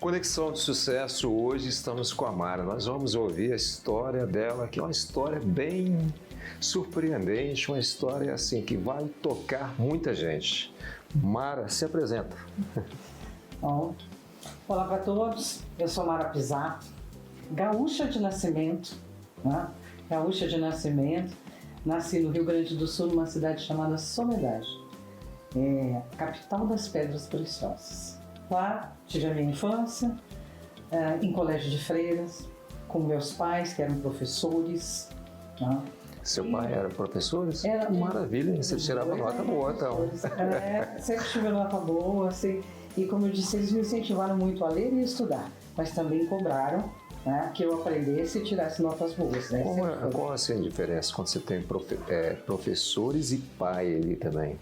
Conexão de Sucesso, hoje estamos com a Mara. Nós vamos ouvir a história dela, que é uma história bem surpreendente, uma história assim que vai tocar muita gente. Mara, se apresenta. Bom, olá para todos, eu sou Mara Pisato, gaúcha de nascimento, né? Gaúcha de nascimento, nasci no Rio Grande do Sul, numa cidade chamada Soledade, capital das Pedras Preciosas. Lá tive a minha infância, em colégio de freiras, com meus pais, que eram professores. Né? Seu pai era professor? Era. Maravilha, você tirava nota boa, então. Sempre tive nota boa, assim, e como eu disse, eles me incentivaram muito a ler e estudar, mas também cobraram, né, que eu aprendesse e tirasse notas boas. Né? Qual assim, a diferença quando você tem professores e pai ali também?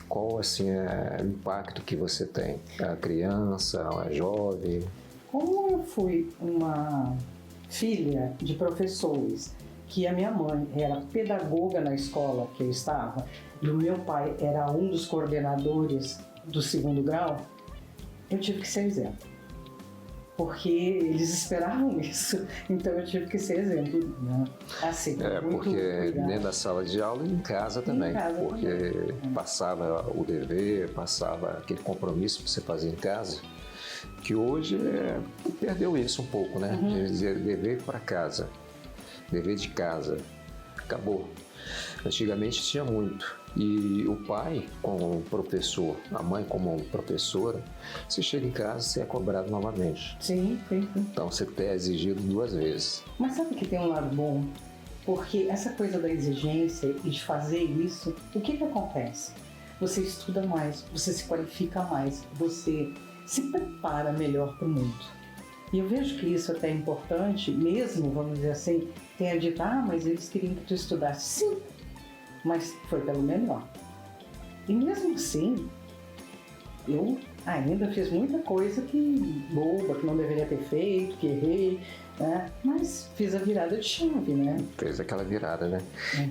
Qual assim, é o impacto que você tem? A criança, a jovem? Como eu fui uma filha de professores, que a minha mãe era pedagoga na escola que eu estava, e o meu pai era um dos coordenadores do 2º grau, eu tive que ser exemplo. Porque eles esperavam isso, então eu tive que ser exemplo, né? Assim, porque dentro da sala de aula e em casa também, porque passava o dever, passava aquele compromisso que você fazia em casa, que hoje perdeu isso um pouco, né? De dizer dever para casa, dever de casa, acabou. Antigamente tinha muito. E o pai como professor, a mãe como professora, você chega em casa, você é cobrado novamente. Sim. Então você é exigido 2 vezes. Mas sabe que tem um lado bom? Porque essa coisa da exigência e de fazer isso, o que acontece? Você estuda mais, você se qualifica mais, você se prepara melhor para o mundo. E eu vejo que isso até é importante, mesmo, vamos dizer assim, tenha dito, mas eles queriam que tu estudasse. Sim, mas foi pelo melhor. E mesmo assim, eu ainda fiz muita coisa boba, que não deveria ter feito, que errei, né? Mas fiz a virada de chave, né? Fez aquela virada, né?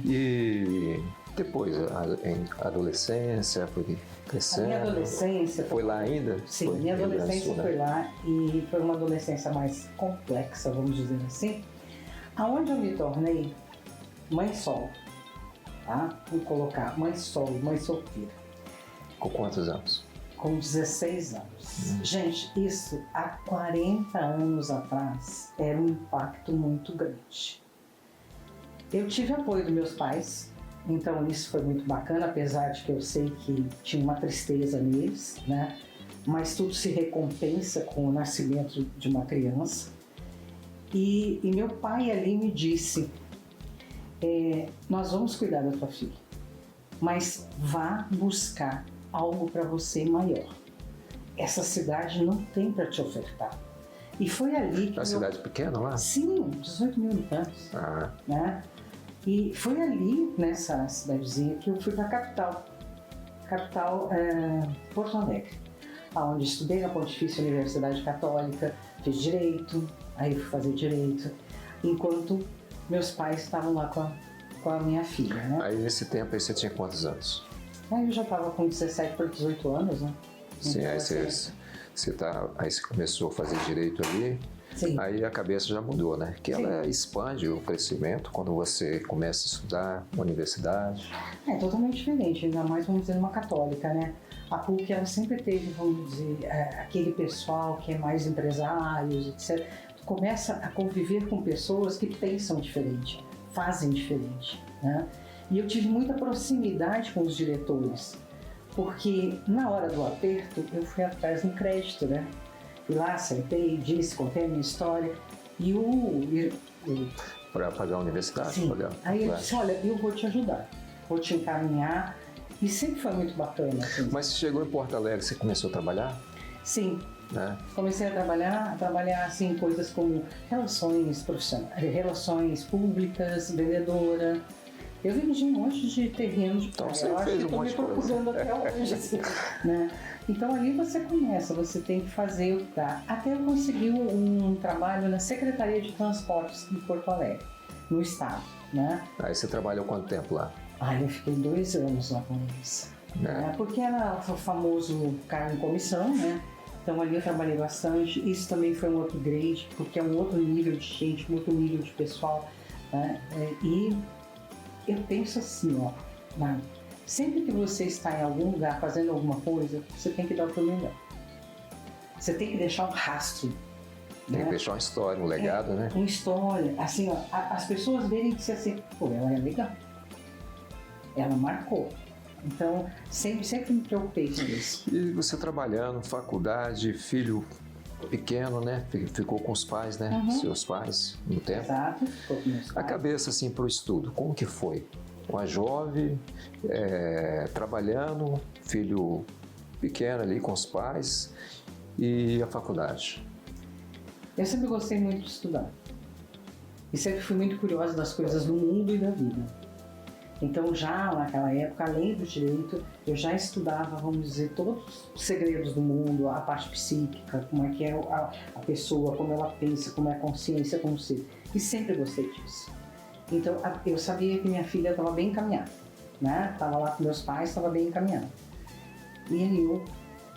E depois, em adolescência, foi crescendo. A minha adolescência... Foi lá ainda? Sim, minha adolescência foi lá, e foi uma adolescência mais complexa, vamos dizer assim, aonde eu me tornei mãe solo. Tá? Vou colocar mãe solo, mãe solteira. Com quantos anos? Com 16 anos. Gente, isso há 40 anos atrás era um impacto muito grande. Eu tive apoio dos meus pais, então isso foi muito bacana, apesar de que eu sei que tinha uma tristeza neles, né? Mas tudo se recompensa com o nascimento de uma criança. E meu pai ali me disse, nós vamos cuidar da tua filha, mas vá buscar algo para você maior. Essa cidade não tem para te ofertar. E foi ali que... Uma cidade pequena lá? Sim, 18 mil habitantes. Né? E foi ali, nessa cidadezinha, que eu fui para a capital Porto Alegre, onde estudei na Pontifícia Universidade Católica, fiz Direito, aí fui fazer Direito, enquanto meus pais estavam lá com a minha filha, né? Aí nesse tempo aí você tinha quantos anos? Aí eu já estava com 17 para 18 anos, né? Sim, então, aí você começou a fazer Direito ali. Sim. Aí a cabeça já mudou, né? Que ela expande o crescimento quando você começa a estudar na universidade. É totalmente diferente, ainda mais, vamos dizer, numa católica, né? A PUC, ela sempre teve, vamos dizer, aquele pessoal que é mais empresários, etc. Tu começa a conviver com pessoas que pensam diferente, fazem diferente, né? E eu tive muita proximidade com os diretores, porque na hora do aperto eu fui atrás no crédito, né? Fui lá, sentei, contei a minha história e para pagar a universidade? Sim. Aí ele disse, olha, eu vou te ajudar, vou te encaminhar, e sempre foi muito bacana. Assim. Mas você chegou em Porto Alegre, você começou a trabalhar? Sim. Né? Comecei a trabalhar assim, coisas como relações profissionais, relações públicas, vendedora. Eu vendi um monte de terreno de praia. Então, eu acho que estou me procurando até hoje, assim, né? Então ali você começa, você tem que fazer o que dá. Até eu consegui um trabalho na Secretaria de Transportes de Porto Alegre, no estado, né? Aí você trabalhou quanto tempo lá? Eu fiquei 2 anos lá com eles. Porque era o famoso cargo em comissão, né? Então ali eu trabalhei bastante. Isso também foi um upgrade, porque é um outro nível de gente, um outro nível de pessoal, né? E eu penso assim, ó, né? Sempre que você está em algum lugar fazendo alguma coisa, você tem que dar o seu melhor. Você tem que deixar um rastro. Tem que deixar uma história, um legado, né? Uma história. Assim, ó, as pessoas verem que você assim, pô, ela é legal. Ela marcou. Então, sempre me preocupei com isso. E você trabalhando, faculdade, filho pequeno, né? Ficou com os pais, né? Seus pais, no tempo. Exato, ficou com meus A pais. cabeça, assim, para o estudo, como que foi? Uma jovem, trabalhando, filho pequeno ali com os pais e a faculdade. Eu sempre gostei muito de estudar. E sempre fui muito curiosa das coisas do mundo e da vida. Então, já naquela época, além do direito, eu já estudava, vamos dizer, todos os segredos do mundo, a parte psíquica, como é que é a pessoa, como ela pensa, como é a consciência, como ser. E sempre gostei disso. Então, eu sabia que minha filha estava bem encaminhada, né? Estava lá com meus pais, estava bem encaminhada. E aí eu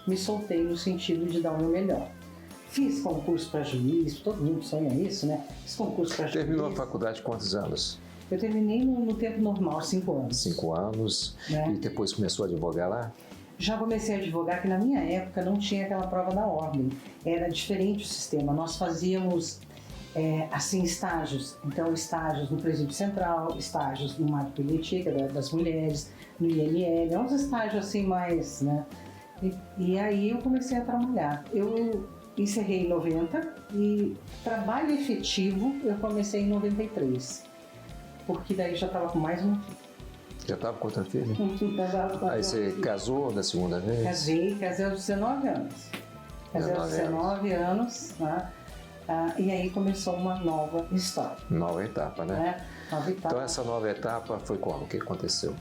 me soltei no sentido de dar o meu melhor. Fiz concurso para juiz, todo mundo sonha isso, né? Fiz concurso para juiz. Terminou a faculdade quantos anos? Eu terminei no tempo normal, 5 anos. 5 anos. Né? E depois começou a advogar lá? Já comecei a advogar, que na minha época não tinha aquela prova da ordem. Era diferente o sistema. Nós fazíamos, assim, estágios. Então, estágios no Presídio Central, estágios no Marco Piliti, das mulheres, no IML. Uns estágios assim mais, né? E aí eu comecei a trabalhar. Eu encerrei em 90 e trabalho efetivo eu comecei em 93. Porque daí já estava com mais um filho. Já estava com outra filha? Aí você casou da segunda vez? Casei aos 19 anos. Casei aos 19 anos, né? E aí começou uma nova história. Nova etapa, né? Nova etapa. Então essa nova etapa foi como? O que aconteceu?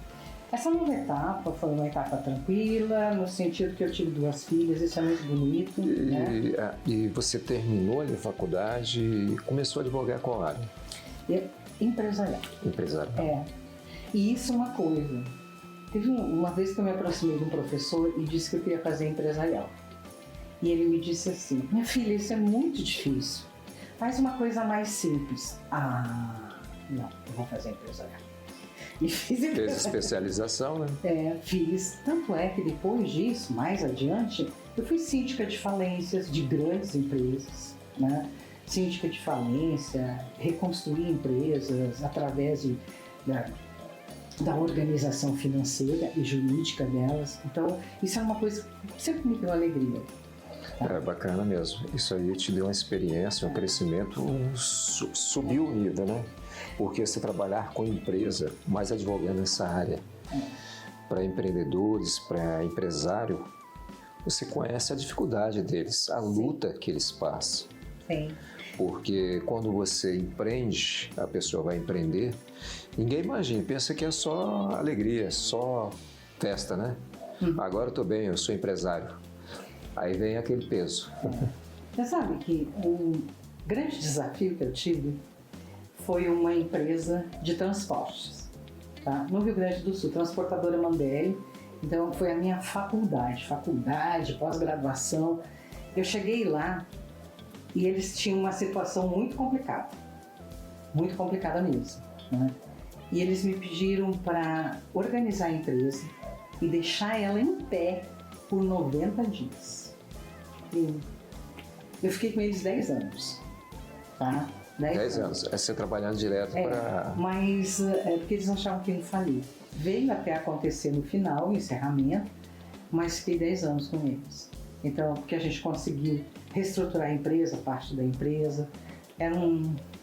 Essa nova etapa foi uma etapa tranquila, no sentido que eu tive 2 filhas, isso é muito bonito. E você terminou ali a faculdade e começou a advogar qual área? Empresarial. Empresarial. E isso é uma coisa. Teve uma vez que eu me aproximei de um professor e disse que eu queria fazer empresarial. E ele me disse assim, minha filha, isso é muito difícil. Faz uma coisa mais simples. Não, eu vou fazer empresarial. E fiz empresarial. Fez especialização, né? Fiz. Tanto é que depois disso, mais adiante, eu fui síndica de falências de grandes empresas, né? Síndica de falência, reconstruir empresas através da organização financeira e jurídica delas. Então, isso é uma coisa que sempre me deu alegria. É bacana mesmo. Isso aí te deu uma experiência, um crescimento, subiu o nível, né? Porque você trabalhar com empresa, mais advogando nessa área, para empreendedores, para empresário, você conhece a dificuldade deles, a luta que eles passam. Sim. Porque quando você empreende, a pessoa vai empreender, ninguém imagina, pensa que é só alegria, só festa, né? Agora eu estou bem, eu sou empresário. Aí vem aquele peso. Você sabe que um grande desafio que eu tive foi uma empresa de transportes, tá? No Rio Grande do Sul, Transportadora Mandeli. Então foi a minha faculdade, pós-graduação. Eu cheguei lá e eles tinham uma situação muito complicada mesmo, né? E eles me pediram para organizar a empresa e deixar ela em pé por 90 dias. E eu fiquei com eles 10 anos, tá? 10 anos. É você trabalhando direto para... Mas porque eles achavam que iam falir. Veio até acontecer no final, o encerramento, mas fiquei 10 anos com eles. Então, porque a gente conseguiu reestruturar a empresa, parte da empresa.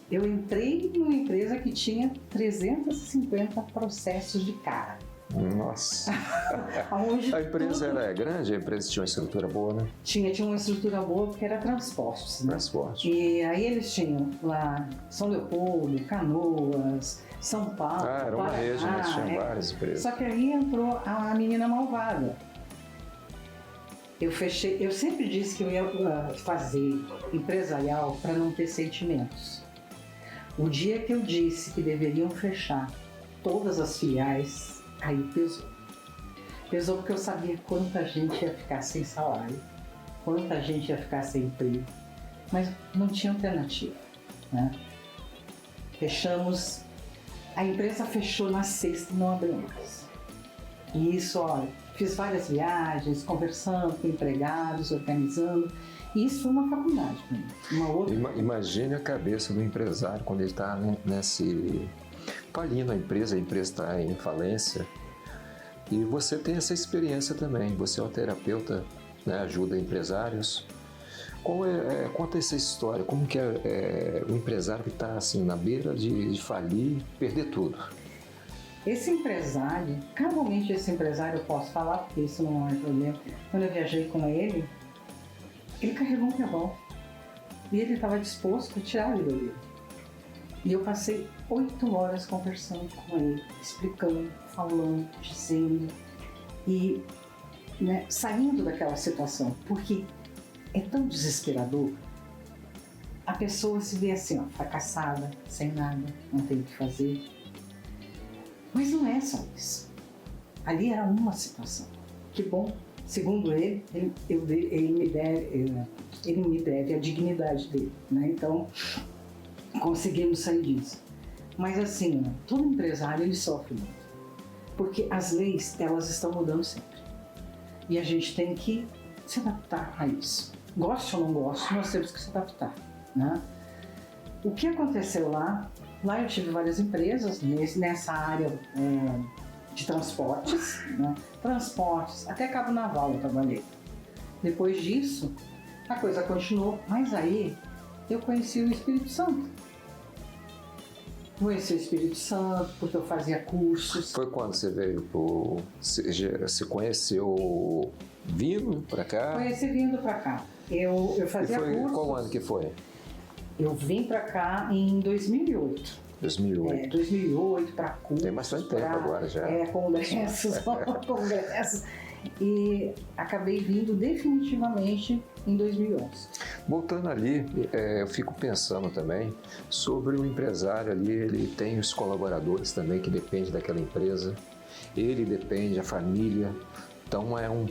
Eu entrei numa empresa que tinha 350 processos de cara. Nossa! A empresa era grande? A empresa tinha uma estrutura boa, né? Tinha uma estrutura boa porque era transportes, né? Transporte. E aí eles tinham lá São Leopoldo, Canoas, São Paulo, era uma rede, né? Tinha várias empresas. Só que aí entrou a menina malvada. Eu sempre disse que eu ia fazer empresarial para não ter sentimentos. O dia que eu disse que deveriam fechar todas as filiais, aí pesou. Pesou porque eu sabia quanta gente ia ficar sem salário. quanta gente ia ficar sem emprego, mas não tinha alternativa, né? Fechamos, a empresa fechou na sexta e não abriu mais. E isso, olha, fiz várias viagens, conversando com empregados, organizando, e isso foi uma faculdade para mim, uma outra. Imagine a cabeça do empresário quando ele está falindo a empresa está em falência, e você tem essa experiência também, você é um terapeuta, né, ajuda empresários. Conta essa história, como que é o empresário que está assim, na beira de falir, perder tudo? Esse empresário, casualmente esse empresário eu posso falar, porque isso não é problema. Quando eu viajei com ele carregou um revólver e ele estava disposto a tirar a vida dele. E eu passei 8 horas conversando com ele, explicando, falando, dizendo e, né, saindo daquela situação, porque é tão desesperador. A pessoa se vê assim, ó, fracassada, sem nada, não tem o que fazer. Mas não é só isso. Ali era uma situação. Que bom, segundo ele me deve a dignidade dele, né? Então, conseguimos sair disso. Mas assim, todo empresário ele sofre muito. Porque as leis, elas estão mudando sempre. E a gente tem que se adaptar a isso. Goste ou não goste, nós temos que se adaptar, né? O que aconteceu lá eu tive várias empresas nessa área de transportes, né? Transportes, até Cabo Naval eu trabalhei. Depois disso, a coisa continuou, mas aí eu conheci o Espírito Santo. Conheci o Espírito Santo porque eu fazia cursos. Foi quando você veio você conheceu vindo para cá? Conheci vindo para cá. Eu fazia cursos. Qual ano que foi? Eu vim para cá em 2008. 2008. 2008, para cursos. Tem bastante tempo agora já. Congressos, congressos. E acabei vindo definitivamente em 2011. Voltando ali, eu fico pensando também sobre o empresário ali, ele tem os colaboradores também que dependem daquela empresa, ele depende, a família, então é um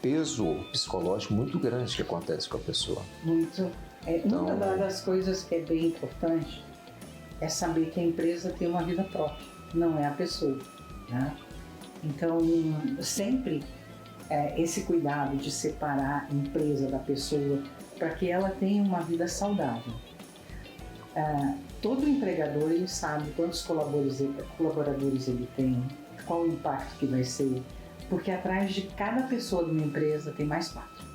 peso psicológico muito grande que acontece com a pessoa. Muito. Então, uma das coisas que é bem importante é saber que a empresa tem uma vida própria, não é a pessoa, né? Então, sempre esse cuidado de separar a empresa da pessoa para que ela tenha uma vida saudável. Todo empregador ele sabe quantos colaboradores ele tem, qual o impacto que vai ser, porque atrás de cada pessoa de uma empresa tem mais 4.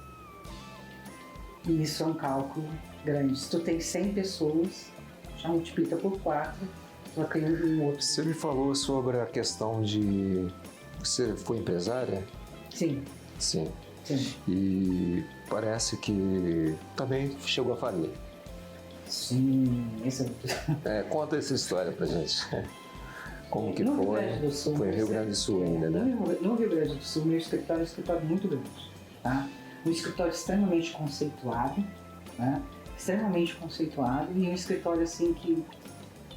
E isso é um cálculo grande. Se tu tem 100 pessoas, já multiplica por 4, vai criar um outro. Você me falou sobre a questão de... Você foi empresária? Sim. Sim. E parece que também chegou a falir. Sim. Conta essa história pra gente. Como que no foi? Rio Grande do Sul, foi no Rio Grande do Sul ainda, né? No Rio Grande do Sul, meu escritório é um escritório muito grande, tá? Um escritório extremamente conceituado, né? Extremamente conceituado e um escritório assim que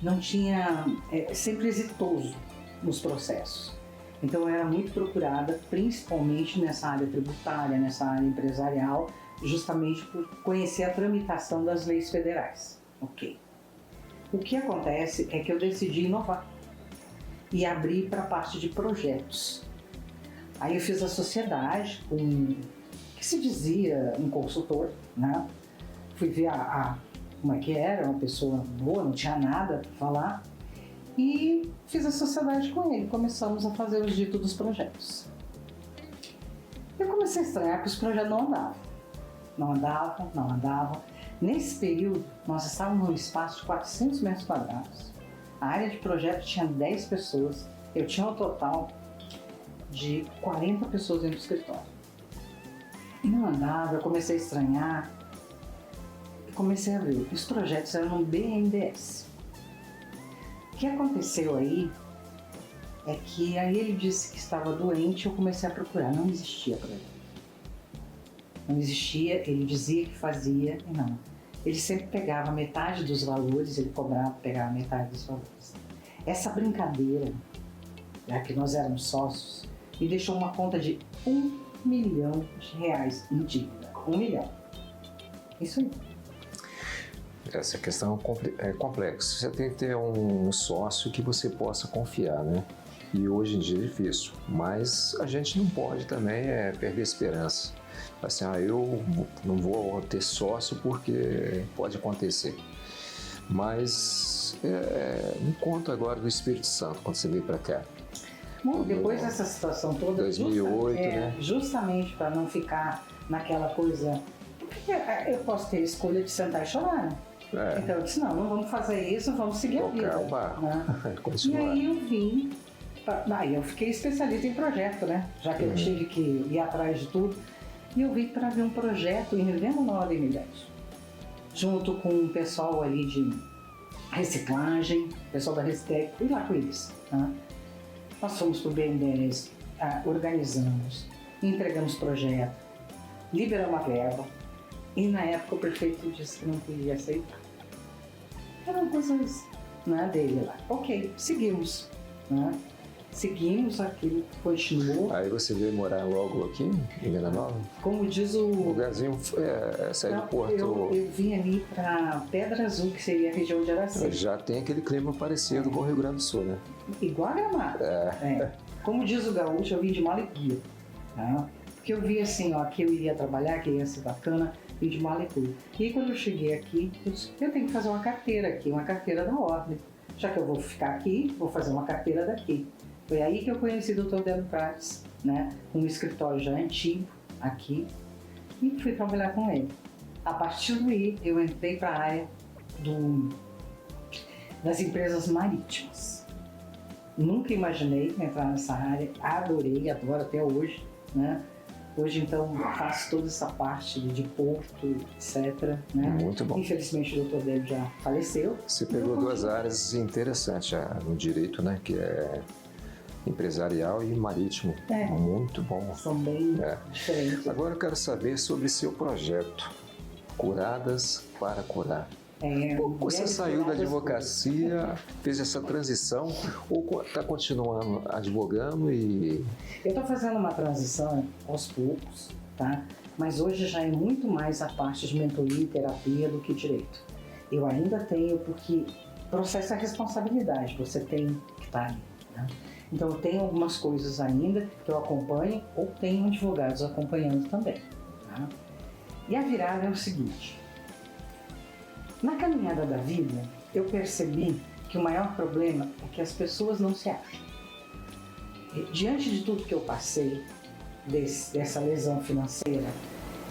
não tinha, sempre exitoso nos processos. Então eu era muito procurada, principalmente nessa área tributária, nessa área empresarial, justamente por conhecer a tramitação das leis federais. Ok. O que acontece é que eu decidi inovar e abrir para a parte de projetos. Aí eu fiz a sociedade com que se dizia um consultor, né? Fui ver como é que era, uma pessoa boa, não tinha nada para falar, e fiz a sociedade com ele. Começamos a fazer os ditos dos projetos. Eu comecei a estranhar que os projetos não andavam. Nesse período, nós estávamos num espaço de 400 metros quadrados. A área de projeto tinha 10 pessoas. Eu tinha um total de 40 pessoas dentro do escritório. E não andava, eu comecei a estranhar. E comecei a ver, os projetos eram no BNDES. O que aconteceu aí é que aí ele disse que estava doente, eu comecei a procurar, não existia projeto. Não existia, ele dizia que fazia e não. Ele sempre pegava metade dos valores, ele pegava metade dos valores. Essa brincadeira, já que nós éramos sócios, me deixou uma conta de R$1 milhão em dívida. 1 milhão. Isso aí. Essa questão é complexa. Você tem que ter um sócio que você possa confiar, né? E hoje em dia é difícil. Mas a gente não pode também perder a esperança. Assim, eu não vou ter sócio porque pode acontecer. Mas me conta agora do Espírito Santo, quando você veio para cá. Bom, depois dessa situação toda, 2008, né? Justamente para não ficar naquela coisa, porque eu posso ter a escolha de sentar e chorar, né? Então eu disse, não vamos fazer isso, vamos seguir a vida. Né? E aí eu vim, aí eu fiquei especialista em projeto, né? Já que eu tive que ir atrás de tudo. E eu vim para ver um projeto em Revenda Nova Imigrantes, junto com o pessoal ali de reciclagem, pessoal da Reciclagem, fui lá com eles. Tá? Nós fomos para o BNDES, organizamos, entregamos projeto, liberamos a verba, e na época o prefeito disse que não podia aceitar. Eram coisas dele lá. Ok, seguimos. Né? Seguimos aquilo, continuou. Aí você veio morar logo aqui, em Venda Nova? Como diz o... O lugarzinho saiu do Porto... Eu vim ali para Pedra Azul, que seria a região de Araci. Já tem aquele clima parecido com o Rio Grande do Sul, né? Igual a Gramado. Como diz o gaúcho, eu vim de Malicuia. Tá? Porque eu vi assim, ó, que eu iria trabalhar, que ia ser bacana, vim de Malicuia. E aí, quando eu cheguei aqui, eu disse, eu tenho que fazer uma carteira aqui, uma carteira da ordem. Já que eu vou ficar aqui, vou fazer uma carteira daqui. Foi aí que eu conheci o Dr. Débora Prates, né? Um escritório já antigo aqui, e fui trabalhar com ele. A partir daí, eu entrei para a área das empresas marítimas. Nunca imaginei entrar nessa área, adorei, adoro até hoje, né? Hoje, então, faço toda essa parte de porto, etc. Né? Muito bom. Infelizmente, o Dr. Débora já faleceu. Você pegou duas áreas interessantes no direito, né? Que é empresarial e marítimo. Muito bom. São bem diferentes. Agora eu quero saber sobre seu projeto, Curadas para Curar. Você saiu da advocacia, fez essa transição ou está continuando advogando e... Eu estou fazendo uma transição aos poucos, tá? Mas hoje já é muito mais a parte de mentoria e terapia do que direito. Eu ainda tenho, porque processo é responsabilidade, você tem que estar ali, né? Então eu tenho algumas coisas ainda que eu acompanho ou tenho advogados acompanhando também. Tá? E a virada é o seguinte, na caminhada da vida eu percebi que o maior problema é que as pessoas não se acham. Diante de tudo que eu passei, dessa lesão financeira,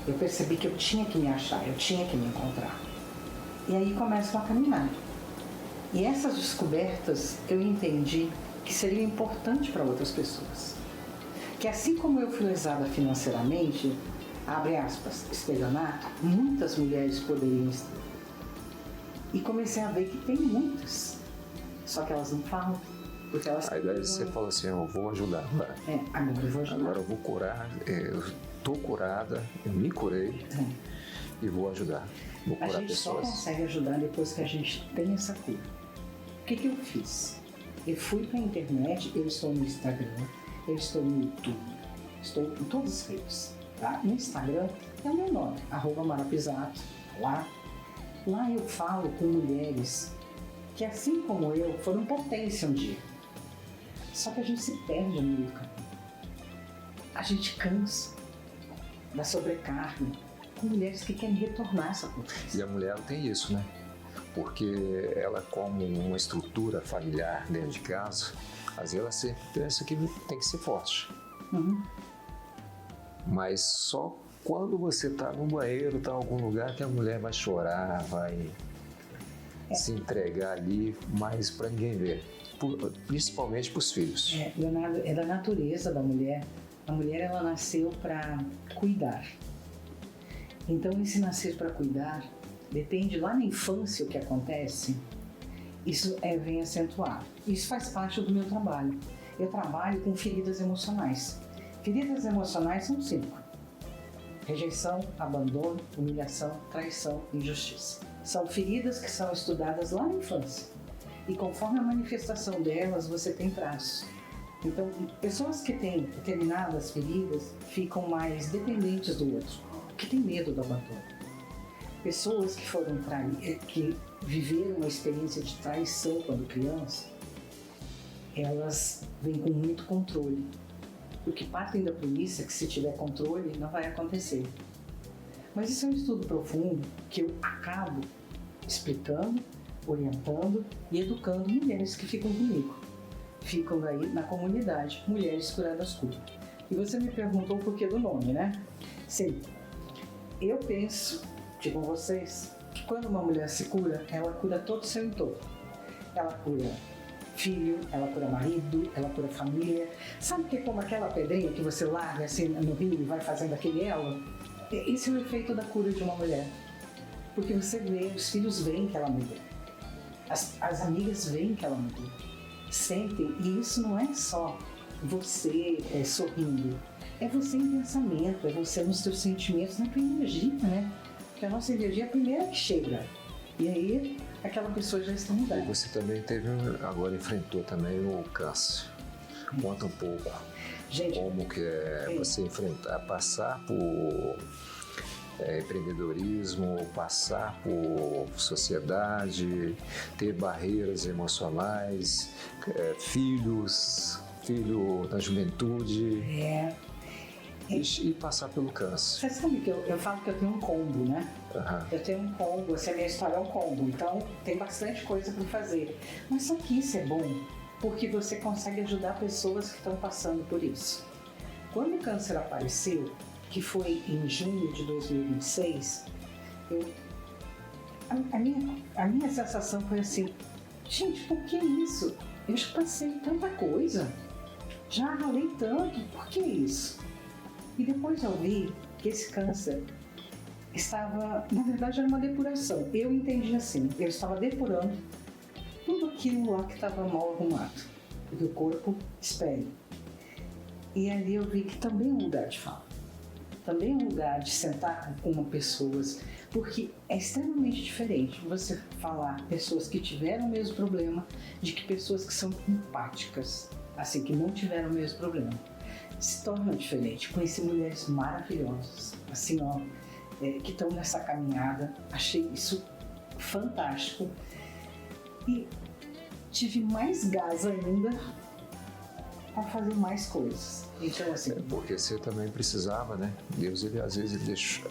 eu percebi que eu tinha que me achar, eu tinha que me encontrar. E aí começa uma caminhada. E essas descobertas eu entendi que seria importante para outras pessoas. Que assim como eu fui lesada financeiramente, abre aspas, estelionato, muitas mulheres poderiam estar. E comecei a ver que tem muitas, só que elas não falam, porque elas... Aí daí você falou assim, eu vou ajudar. Agora eu vou ajudar. Agora eu vou curar, eu estou curada, eu me curei e vou ajudar. Vou curar a gente pessoas. só consegue ajudar depois que a gente tem essa cura. O que eu fiz? Eu fui para a internet, eu estou no Instagram, eu estou no YouTube, estou em todas as redes. Tá? No Instagram é o meu nome, @marapisato. Lá eu falo com mulheres que, assim como eu, foram potência um dia. Só que a gente se perde no meio do caminho. A gente cansa da sobrecarga com mulheres que querem retornar essa potência. E a mulher tem isso, né? Porque ela, como uma estrutura familiar dentro de casa, às vezes ela sempre pensa que tem que ser forte. Mas só quando você está no banheiro, está em algum lugar, que a mulher vai chorar, vai se entregar ali, mas para ninguém ver. Principalmente para os filhos. É da natureza da mulher. A mulher, ela nasceu para cuidar. Então, esse nascer para cuidar, depende lá na infância o que acontece, isso vem acentuado. Isso faz parte do meu trabalho. Eu trabalho com feridas emocionais. Feridas emocionais são 5. Rejeição, abandono, humilhação, traição e injustiça. São feridas que são estudadas lá na infância. E conforme a manifestação delas, você tem traços. Então, pessoas que têm determinadas feridas ficam mais dependentes do outro. porque tem medo do abandono. Pessoas que foram que viveram uma experiência de traição quando criança, elas vêm com muito controle, porque partem da premissa que se tiver controle não vai acontecer. Mas isso é um estudo profundo que eu acabo explicando, orientando e educando mulheres que ficam comigo. Ficam aí na comunidade, Mulheres Curadas Curam. E você me perguntou o porquê do nome, né? Sim, eu penso, com vocês, que quando uma mulher se cura, ela cura todo o seu entorno. Ela cura filho, ela cura marido, ela cura família. Sabe que é como aquela pedrinha que você larga assim no rio e vai fazendo aquele elo? Esse é o efeito da cura de uma mulher. Porque você vê, os filhos veem que ela mudou. As amigas veem que ela mudou. Sentem, e isso não é só você sorrindo. É você em pensamento, é você nos seus sentimentos, na tua energia, né? Porque a nossa energia é a primeira que chega. E aí, aquela pessoa já está mudando. E você também agora enfrentou também o câncer. Conta um pouco. Gente, como que é você enfrentar, passar por empreendedorismo, passar por sociedade, ter barreiras emocionais, filho na juventude e passar pelo câncer. Você sabe que eu falo que eu tenho um combo, né? Uhum. Eu tenho um combo, essa minha história é um combo, então tem bastante coisa para fazer. Mas só que isso é bom, porque você consegue ajudar pessoas que estão passando por isso. Quando o câncer apareceu, que foi em junho de 2026, a minha sensação foi assim, gente, por que isso? Eu já passei tanta coisa, já ralei tanto, por que isso? E depois eu vi que esse câncer estava, na verdade era uma depuração, eu entendi assim, eu estava depurando tudo aquilo lá que estava mal arrumado, porque o corpo espelha. E ali eu vi que também é um lugar de fala. Também é um lugar de sentar com pessoas, porque é extremamente diferente você falar pessoas que tiveram o mesmo problema de que pessoas que são empáticas, assim, que não tiveram o mesmo problema. Se torna diferente. Conheci mulheres maravilhosas, assim, ó, que estão nessa caminhada. Achei isso fantástico. E tive mais gás ainda para fazer mais coisas. Então, assim, porque você também precisava, né? Deus, ele às vezes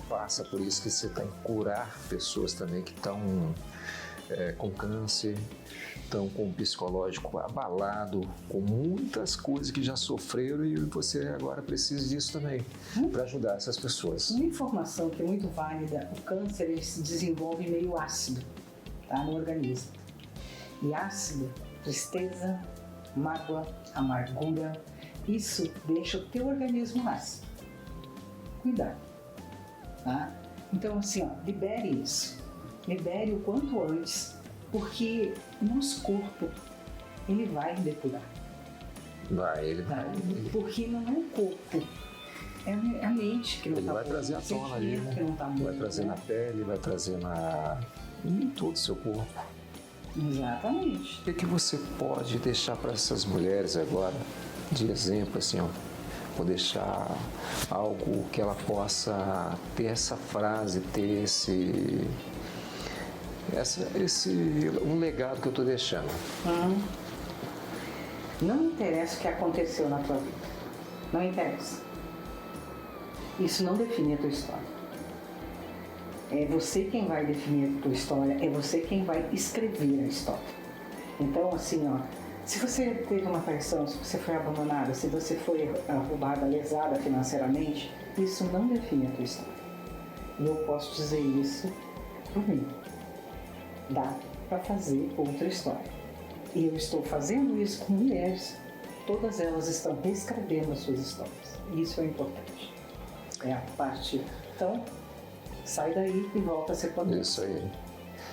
passa por isso que você tem que curar pessoas também que estão com câncer, estão com o psicológico abalado, com muitas coisas que já sofreram e você agora precisa disso também, para ajudar essas pessoas. Uma informação que é muito válida, o câncer ele se desenvolve meio ácido, tá, no organismo. E ácido, tristeza, mágoa, amargura, isso deixa o teu organismo ácido. Cuidado, tá? Então assim, ó, libere isso. Libere o quanto antes, porque o nosso corpo, ele vai depurar. Ele vai. Porque não é o corpo, é a mente que não está boa. Ele vai trazer à tona ali, né? Vai trazer na pele, vai trazer em todo o seu corpo. Exatamente. O que você pode deixar para essas mulheres agora, de exemplo, assim, ó, vou deixar algo que ela possa ter essa frase, ter um legado que eu estou deixando. Não interessa o que aconteceu na tua vida. Não interessa. Isso não define a tua história. É você quem vai definir a tua história, é você quem vai escrever a história. Então, assim, ó, se você teve uma traição, se você foi abandonada, se você foi roubada, lesada financeiramente, isso não define a tua história. E eu posso dizer isso por mim. Dá para fazer outra história. E eu estou fazendo isso com mulheres. Todas elas estão reescrevendo as suas histórias. E isso é importante. É a parte. Então, sai daí e volta a ser planeta. Isso aí.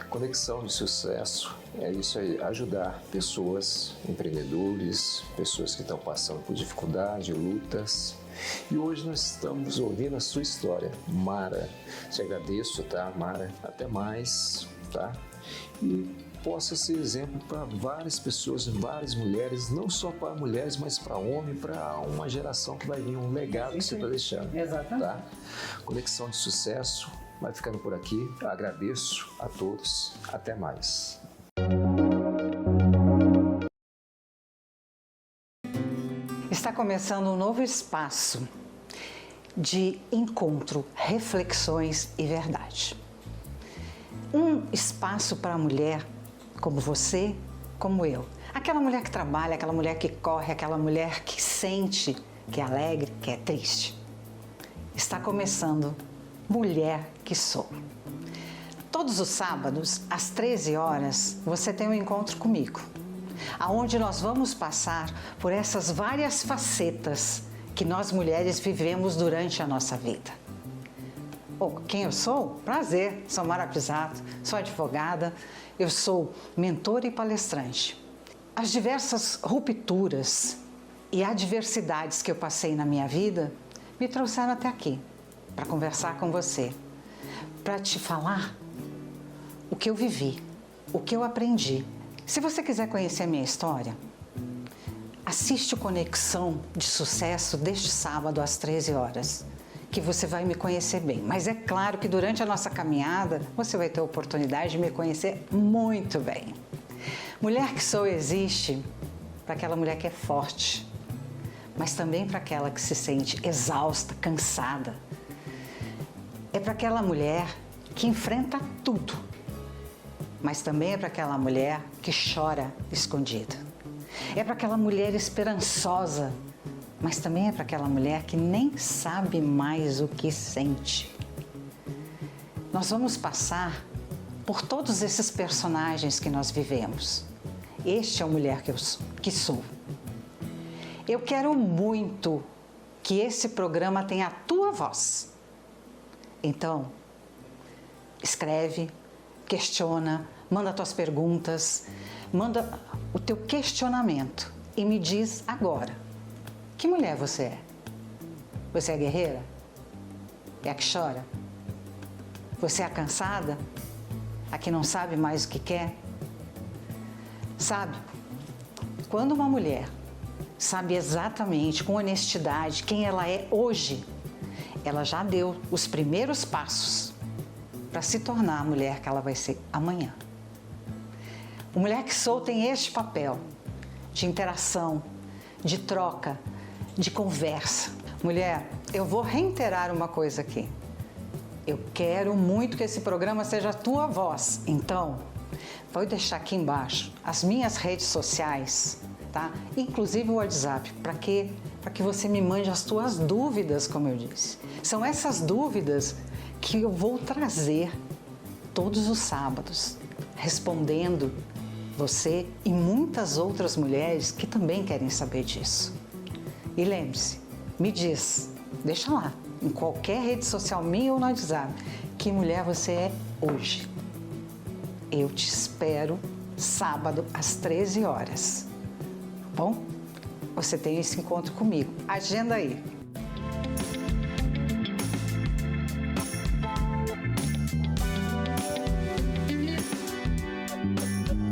Conexão de sucesso é isso aí, ajudar pessoas, empreendedores, pessoas que estão passando por dificuldade, lutas. E hoje nós estamos ouvindo a sua história. Mara, te agradeço, tá, Mara? Até mais. tá? E possa ser exemplo para várias pessoas, várias mulheres, não só para mulheres, mas para homens, para uma geração que vai vir, um legado que você está deixando. Exatamente. Tá? Conexão de Sucesso vai ficando por aqui. Agradeço a todos. Até mais. Está começando um novo espaço de encontro, reflexões e verdade. Um espaço para a mulher como você, como eu. Aquela mulher que trabalha, aquela mulher que corre, aquela mulher que sente, que é alegre, que é triste. Está começando Mulher que Sou. Todos os sábados, às 13 horas, você tem um encontro comigo, aonde nós vamos passar por essas várias facetas que nós mulheres vivemos durante a nossa vida. Quem eu sou? Prazer, sou Mara Pisato, sou advogada, eu sou mentora e palestrante. As diversas rupturas e adversidades que eu passei na minha vida me trouxeram até aqui, para conversar com você, para te falar o que eu vivi, o que eu aprendi. Se você quiser conhecer a minha história, assiste o Conexão de Sucesso deste sábado às 13 horas, que você vai me conhecer bem. Mas é claro que durante a nossa caminhada, você vai ter a oportunidade de me conhecer muito bem. Mulher que Sou existe para aquela mulher que é forte, mas também para aquela que se sente exausta, cansada. É para aquela mulher que enfrenta tudo, mas também é para aquela mulher que chora escondida. É para aquela mulher esperançosa, mas também é para aquela mulher que nem sabe mais o que sente. Nós vamos passar por todos esses personagens que nós vivemos. Este é o Mulher que Sou. Eu quero muito que esse programa tenha a tua voz. Então, escreve, questiona, manda tuas perguntas, manda o teu questionamento e me diz agora. Que mulher você é? Você é guerreira? É a que chora? Você é a cansada? A que não sabe mais o que quer? Sabe, quando uma mulher sabe exatamente, com honestidade, quem ela é hoje, ela já deu os primeiros passos para se tornar a mulher que ela vai ser amanhã. O Mulher que Sou tem este papel de interação, de troca, de conversa. Mulher, eu vou reiterar uma coisa aqui. Eu quero muito que esse programa seja a tua voz. Então, vou deixar aqui embaixo as minhas redes sociais, tá? Inclusive o WhatsApp. Para quê? Para que você me mande as tuas dúvidas, como eu disse. São essas dúvidas que eu vou trazer todos os sábados, respondendo você e muitas outras mulheres que também querem saber disso. E lembre-se, me diz, deixa lá, em qualquer rede social minha ou no WhatsApp, que mulher você é hoje. Eu te espero sábado às 13 horas. Bom, você tem esse encontro comigo. Agenda aí.